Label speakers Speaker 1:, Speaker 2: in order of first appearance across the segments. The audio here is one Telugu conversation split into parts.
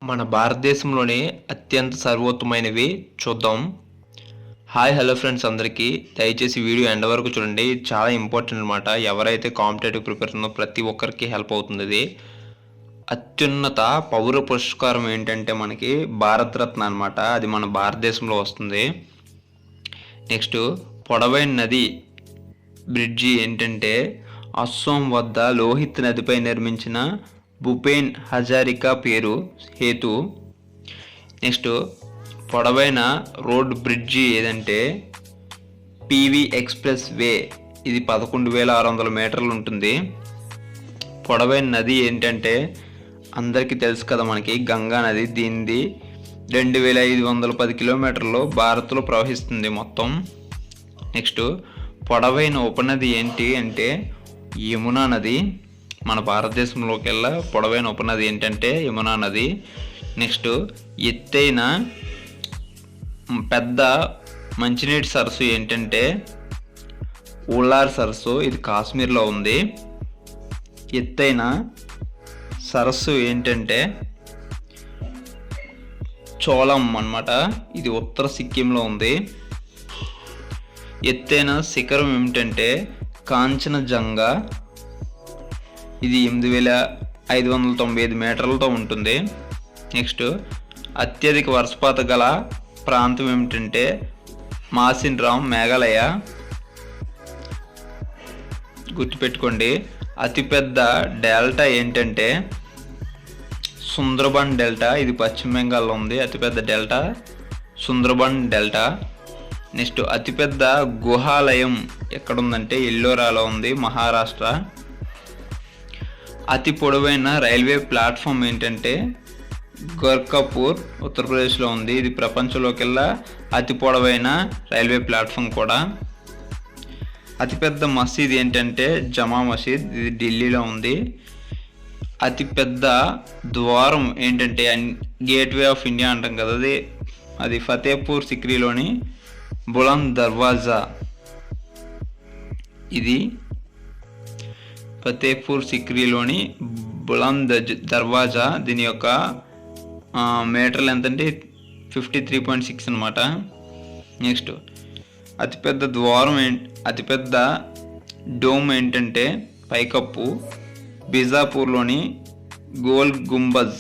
Speaker 1: మన భారతదేశంలోనే అత్యంత సర్వోత్తమైనవి చూద్దాం. హాయ్ హలో ఫ్రెండ్స్ అందరికీ. దయచేసి వీడియో ఎండ్ వరకు చూడండి. చాలా ఇంపార్టెంట్ అనమాట. ఎవరైతే కాంపిటేటివ్ ప్రిపేర్ ఉందో ప్రతి ఒక్కరికి హెల్ప్ అవుతుంది ఇది. అత్యున్నత పౌర పురస్కారం ఏంటంటే మనకి భారతరత్న అనమాట. అది మన భారతదేశంలో వస్తుంది. నెక్స్ట్ పొడవైన నది బ్రిడ్జి ఏంటంటే అస్సాం వద్ద లోహిత్ నదిపై నిర్మించిన భూపేన్ హజారికా పేరు హేతు. నెక్స్ట్ పొడవైన రోడ్ బ్రిడ్జి ఏదంటే పివి ఎక్స్ప్రెస్ వే, ఇది 11,600 మీటర్లు ఉంటుంది. పొడవైన నది ఏంటంటే అందరికీ తెలుసు కదా మనకి గంగా నది. దీనిది 2,510 కిలోమీటర్లు భారత్లో ప్రవహిస్తుంది మొత్తం. నెక్స్ట్ పొడవైన ఉపనది ఏంటి అంటే యమునా నది. మన భారతదేశంలోకెల్లా పొడవైన ఉపనది ఏంటంటే యమునా నది. నెక్స్ట్ ఎత్తైన పెద్ద మంచినీటి సరస్సు ఏంటంటే ఉల్లార్ సరస్సు, ఇది కాశ్మీర్లో ఉంది. ఎత్తైన సరస్సు ఏంటంటే చోళం అన్నమాట, ఇది ఉత్తర సిక్కింలో ఉంది. ఎత్తైన శిఖరం ఏమిటంటే కాంచనజంగా, ఇది 8,595 మీటర్లతో ఉంటుంది. నెక్స్ట్ అత్యధిక వర్షపాతం గల ప్రాంతం ఏమిటంటే మాసిన్రామ్, మేఘాలయ. గుర్తుపెట్టుకోండి. అతిపెద్ద డెల్టా ఏంటంటే సుందర్బన్ డెల్టా, ఇది పశ్చిమ బెంగాల్లో ఉంది. అతిపెద్ద డెల్టా సుందర్బన్ డెల్టా. నెక్స్ట్ అతిపెద్ద గుహాలయం ఎక్కడుందంటే ఎల్లోరాలో ఉంది, మహారాష్ట్ర. అతి పొడవైన రైల్వే ప్లాట్ఫామ్ ఏంటంటే గోరఖ్పూర్, ఉత్తరప్రదేశ్లో ఉంది. ఇది ప్రపంచంలోకెల్లా అతి పొడవైన రైల్వే ప్లాట్ఫామ్ కూడా. అతిపెద్ద మసీద్ ఏంటంటే జమా మసీద్, ఇది ఢిల్లీలో ఉంది. అతిపెద్ద ద్వారం ఏంటంటే గేట్వే ఆఫ్ ఇండియా అంటాం కదా, అది ఫతేపూర్ సిక్రీలోని బులంద్ దర్వాజా. ఇది ఫతేపూర్ సిక్రీలోని బులంద్ దర్వాజా. దీని యొక్క మీటర్లు ఎంతంటే 53.6 అనమాట. నెక్స్ట్ అతిపెద్ద ద్వారం అతిపెద్ద డోమ్ ఏంటంటే పైకప్పు బీజాపూర్లోని గోల్ గుంబజ్.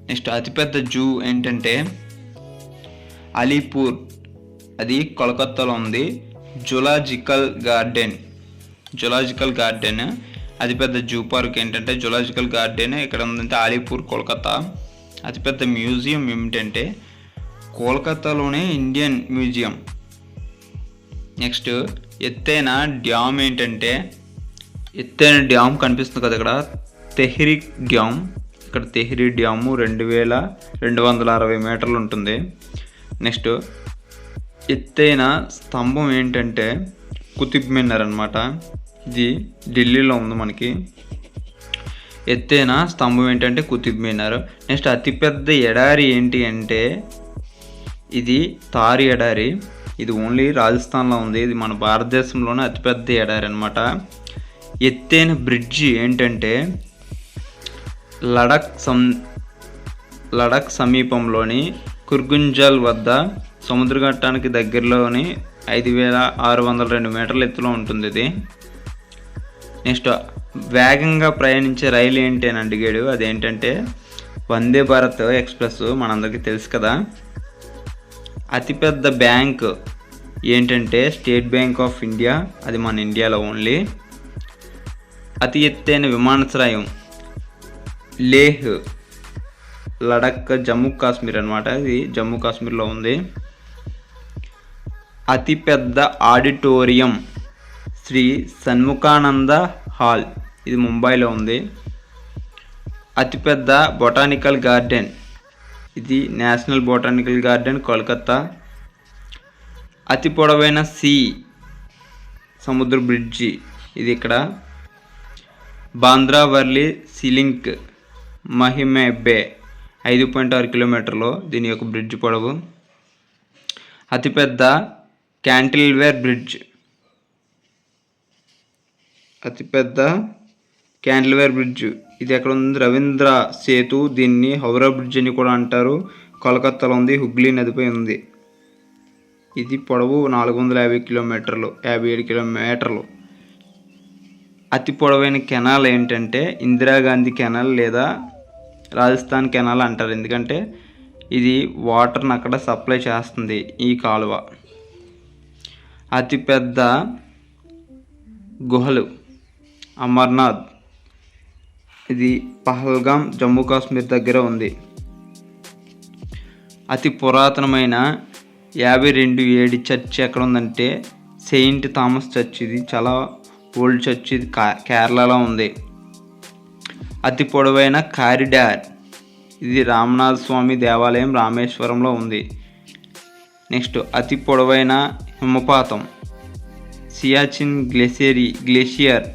Speaker 1: నెక్స్ట్ అతిపెద్ద జూ ఏంటంటే అలీపూర్, అది కోల్కతాలో ఉంది. జులాజికల్ గార్డెన్ అతిపెద్ద జూ పార్క్ ఏంటంటే జులాజికల్ గార్డెన్ ఇక్కడ ఉందంటే అలీపూర్, కోల్కతా. అతిపెద్ద మ్యూజియం ఏమిటంటే కోల్కతాలోనే ఇండియన్ మ్యూజియం. నెక్స్ట్ ఎత్తైన డ్యామ్ ఏంటంటే ఎత్తైన డ్యామ్ కనిపిస్తుంది కదా ఇక్కడ, తెహ్రీ డ్యామ్. ఇక్కడ తెహ్రీ డ్యాము 2,260 మీటర్లు ఉంటుంది. నెక్స్ట్ ఎత్తైన స్తంభం ఏంటంటే కుతుబ్ మినార్ అనమాట, ఇది ఢిల్లీలో ఉంది మనకి. ఎత్తైన స్తంభం ఏంటంటే కుతుబ్ మినార్. నెక్స్ట్ అతిపెద్ద ఎడారి ఏంటి అంటే ఇది తార్ ఎడారి, ఇది ఓన్లీ రాజస్థాన్లో ఉంది. ఇది మన భారతదేశంలోనే అతిపెద్ద ఎడారి అనమాట. ఎత్తైన బ్రిడ్జి ఏంటంటే లడక్ సమీపంలోని కుర్గుంజల్ వద్ద సముద్రఘట్టానికి దగ్గరలోని 5,602 మీటర్ల ఎత్తులో ఉంటుంది ఇది. నెక్స్ట్ వేగంగా ప్రయాణించే రైలు ఏంటి అని అడిగాడు, అదేంటంటే వందే భారత్ ఎక్స్ప్రెస్, మనందరికీ తెలుసు కదా. అతిపెద్ద బ్యాంక్ ఏంటంటే స్టేట్ బ్యాంక్ ఆఫ్ ఇండియా, అది మన ఇండియాలో ఓన్లీ. అతి ఎత్తైన విమానాశ్రయం లేహ్, లడక్, జమ్మూ కాశ్మీర్ అనమాట, ఇది జమ్మూ కాశ్మీర్లో ఉంది. అతిపెద్ద ఆడిటోరియం శ్రీ సన్ముఖానంద హాల్, ఇది ముంబైలో ఉంది. అతిపెద్ద బొటానికల్ గార్డెన్, ఇది నేషనల్ బొటానికల్ గార్డెన్, కోల్కతా. అతి పొడవైన సముద్ర బ్రిడ్జి, ఇది ఇక్కడ బాంద్రా వర్లీ సిలింక్ మహిమే బే, 5.6 కిలోమీటర్లు దీని యొక్క బ్రిడ్జ్ పొడవు. అతిపెద్ద క్యాంటిల్వేర్ బ్రిడ్జ్, అతిపెద్ద క్యాంటిల్వేర్ బ్రిడ్జ్
Speaker 2: ఇది ఎక్కడ ఉంది? రవీంద్ర సేతు, దీన్ని హౌరా బ్రిడ్జ్ అని కూడా అంటారు. కోల్కత్తాలో ఉంది, హుగ్లీ నదిపై ఉంది. ఇది పొడవు 450 కిలోమీటర్లు, 57 కిలోమీటర్లు. అతి పొడవైన కెనాల్ ఏంటంటే ఇందిరాగాంధీ కెనాల్ లేదా రాజస్థాన్ కెనాల్ అంటారు. ఎందుకంటే ఇది వాటర్ని అక్కడ సప్లై చేస్తుంది ఈ కాలువ. అతిపెద్ద గుహలు అమర్నాథ్, ఇది పహల్గాం, జమ్మూ కాశ్మీర్ దగ్గర ఉంది. అతి పురాతనమైన 52 ఏడి చర్చ్ ఎక్కడ ఉందంటే సెయింట్ థామస్ చర్చ్. ఇది చాలా ఓల్డ్ చర్చ్, ఇది కేరళలో ఉంది. అతి పొడవైన కారిడార్, ఇది రామనాథ స్వామి దేవాలయం రామేశ్వరంలో ఉంది. నెక్స్ట్ అతి పొడవైన హిమపాతం సియాచిన్ గ్లేషియర్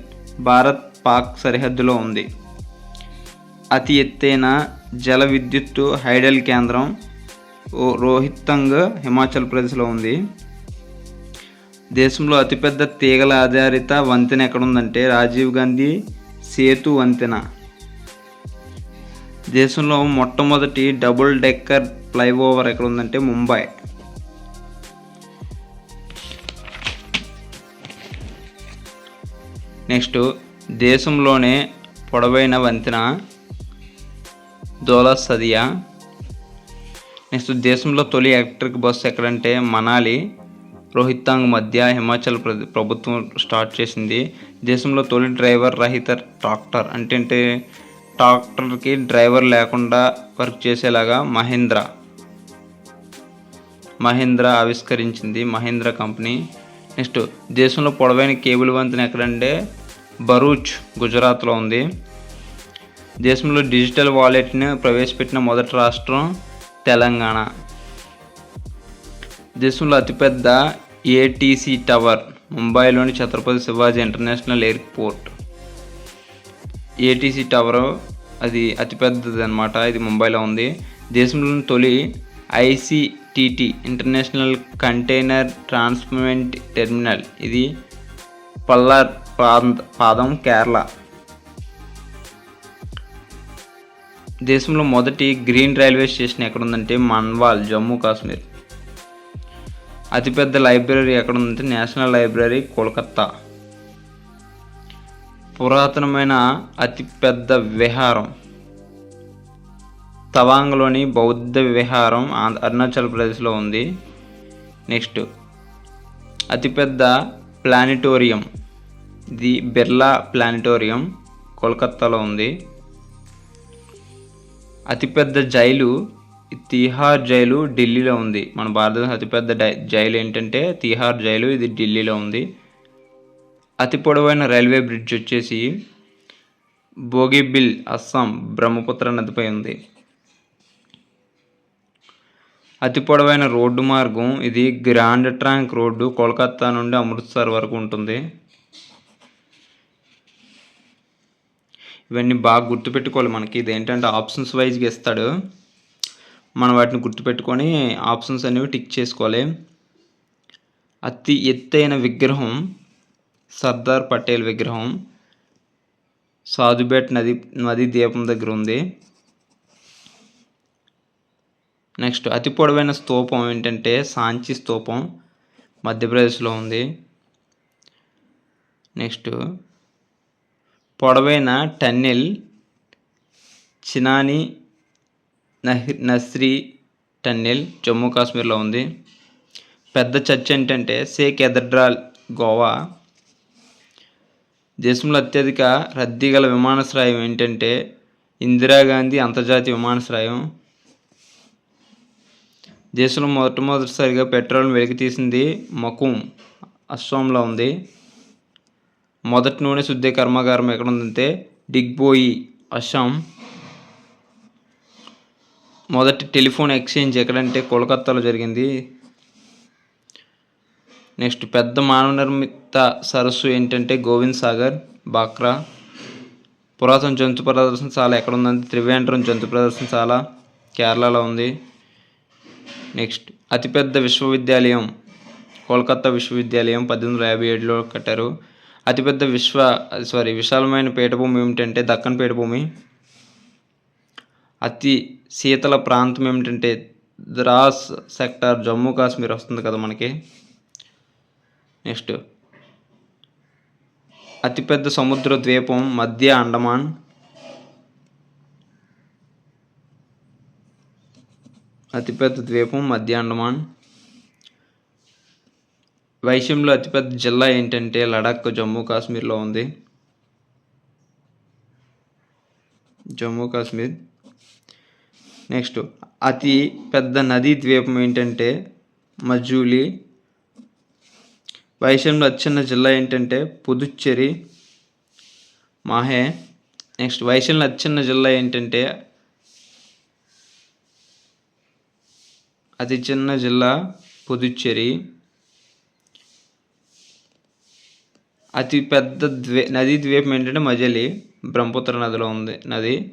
Speaker 2: భారత్ పాక్ సరిహద్దులో ఉంది. అతి ఎత్తైన జల విద్యుత్తు హైడల్ కేంద్రం రోహితంగ్ హిమాచల్ ప్రదేశ్లో ఉంది. దేశంలో అతిపెద్ద తీగల ఆధారిత వంతెన ఎక్కడుందంటే రాజీవ్ గాంధీ సేతు వంతెన. దేశంలో మొట్టమొదటి డబుల్ డెక్కర్ ఫ్లైఓవర్ ఎక్కడ ఉందంటే ముంబై. నెక్స్ట్ దేశంలోనే పొడవైన వంతెన దౌలా సదియా. నెక్స్ట్ దేశంలో తొలి ఎలక్ట్రిక్ బస్సు ఎక్కడంటే మనాలి రోహితాంగ్ మధ్య హిమాచల్ ప్రభుత్వం స్టార్ట్ చేసింది. దేశంలో తొలి డ్రైవర్ రహిత ట్రాక్టర్ అంటే ట్రాక్టర్కి డ్రైవర్ లేకుండా వర్క్ చేసేలాగా మహీంద్రా ఆవిష్కరించింది, మహీంద్రా కంపెనీ. నెక్స్ట్ దేశంలో పొడవైన కేబుల్ వంతెన ఎక్కడంటే భరూచ్ గుజరాత్లో ఉంది. దేశంలో డిజిటల్ వాలెట్ని ప్రవేశపెట్టిన మొదటి రాష్ట్రం తెలంగాణ. దేశంలో అతిపెద్ద ఏటీసీ టవర్ ముంబైలోని Chhatrapati Shivaji international airport. ATC tower అది అతిపెద్దది అనమాట, ఇది ముంబైలో ఉంది. దేశంలోని తొలి ICTT international container transport terminal, ఇది పల్లార్ పాదం కేరళ. దేశంలో మొదటి గ్రీన్ రైల్వే స్టేషన్ ఎక్కడుందంటే మన్వాల్ జమ్మూ కాశ్మీర్. అతిపెద్ద లైబ్రరీ ఎక్కడుందంటే నేషనల్ లైబ్రరీ కోల్కత్తా. పురాతనమైన అతిపెద్ద విహారం తవాంగ్లోని బౌద్ధ విహారం అరుణాచల్ ప్రదేశ్లో ఉంది. నెక్స్ట్ అతిపెద్ద ప్లానిటోరియం, ఇది బిర్లా ప్లానిటోరియం కోల్కత్తాలో ఉంది. అతిపెద్ద జైలు తిహార్ జైలు ఢిల్లీలో ఉంది. మన భారతదేశం అతిపెద్ద జైలు ఏంటంటే తిహార్ జైలు, ఇది ఢిల్లీలో ఉంది. అతి పొడవైన రైల్వే బ్రిడ్జ్ వచ్చేసి బోగిబిల్ అస్సాం బ్రహ్మపుత్ర నదిపై ఉంది. అతి పొడవైన రోడ్డు మార్గం ఇది గ్రాండ్ ట్రంక్ రోడ్డు కోల్కతా నుండి అమృత్సర్ వరకు ఉంటుంది. ఇవన్నీ బాగా గుర్తుపెట్టుకోవాలి. మనకి ఇది ఏంటంటే ఆప్షన్స్ వైజ్గా ఇస్తాడు, మనం వాటిని గుర్తుపెట్టుకొని ఆప్షన్స్ అనేవి టిక్ చేసుకోవాలి. అతి ఎత్తైన విగ్రహం సర్దార్ పటేల్ విగ్రహం సాధుబేట్ నది దీపం దగ్గర ఉంది. నెక్స్ట్ అతి పొడవైన స్తూపం ఏంటంటే సాంచి స్తూపం మధ్యప్రదేశ్లో ఉంది. నెక్స్ట్ పొడవైన టన్నెల్ చినాని నస్రీ టన్నెల్ జమ్మూ కాశ్మీర్లో ఉంది. పెద్ద చర్చ్ ఏంటంటే షేక్ కేథడ్రాల్ గోవా. దేశంలో అత్యధిక రద్దీ గల విమానాశ్రయం ఏంటంటే ఇందిరాగాంధీ అంతర్జాతీయ విమానాశ్రయం. దేశంలో మొట్టమొదటిసారిగా పెట్రోల్ వెలికి తీసింది మకుమ్ అస్సాంలో ఉంది. మొదటి నూనె శుద్ధి కర్మాగారం ఎక్కడ ఉందంటే డిగ్బోయి అస్సాం. మొదటి టెలిఫోన్ ఎక్స్చేంజ్ ఎక్కడంటే కోల్కతాలో జరిగింది. నెక్స్ట్ పెద్ద మానవ నిర్మిత సరస్సు ఏంటంటే గోవింద్ సాగర్ బాక్రా. పురాతన జంతు ప్రదర్శనశాల ఎక్కడ ఉందంటే త్రివేంద్రం జంతు ప్రదర్శనశాల కేరళలో ఉంది. నెక్స్ట్ అతిపెద్ద విశ్వవిద్యాలయం కోల్కతా విశ్వవిద్యాలయం 1857లో కట్టారు. అతిపెద్ద విశాలమైన పీఠభూమి ఏమిటంటే దక్కన్ పీఠభూమి. అతి శీతల ప్రాంతం ఏమిటంటే ద్రాస్ సెక్టార్, జమ్మూ కాశ్మీర్ వస్తుంది కదా మనకి. నెక్స్ట్ అతిపెద్ద సముద్ర ద్వీపం మధ్య అండమాన్. అతిపెద్ద ద్వీపం మధ్య అండమాన్. వైశ్యంలో అతిపెద్ద జిల్లా ఏంటంటే లడాక్, జమ్మూ కాశ్మీర్లో ఉంది. జమ్మూ కాశ్మీర్. నెక్స్ట్ అతి పెద్ద నదీ ద్వీపం ఏంటంటే మజూలీ. వైశ్యంలో అతి చిన్న జిల్లా ఏంటంటే పుదుచ్చేరి, మాహే. నెక్స్ట్ వైశ్యంలో అతి చిన్న జిల్లా ఏంటంటే పుదుచ్చేరి. అతి పెద్ద నదీ ద్వీపం ఏంటంటే మజలి, బ్రహ్మపుత్ర నదిలో ఉంది నది.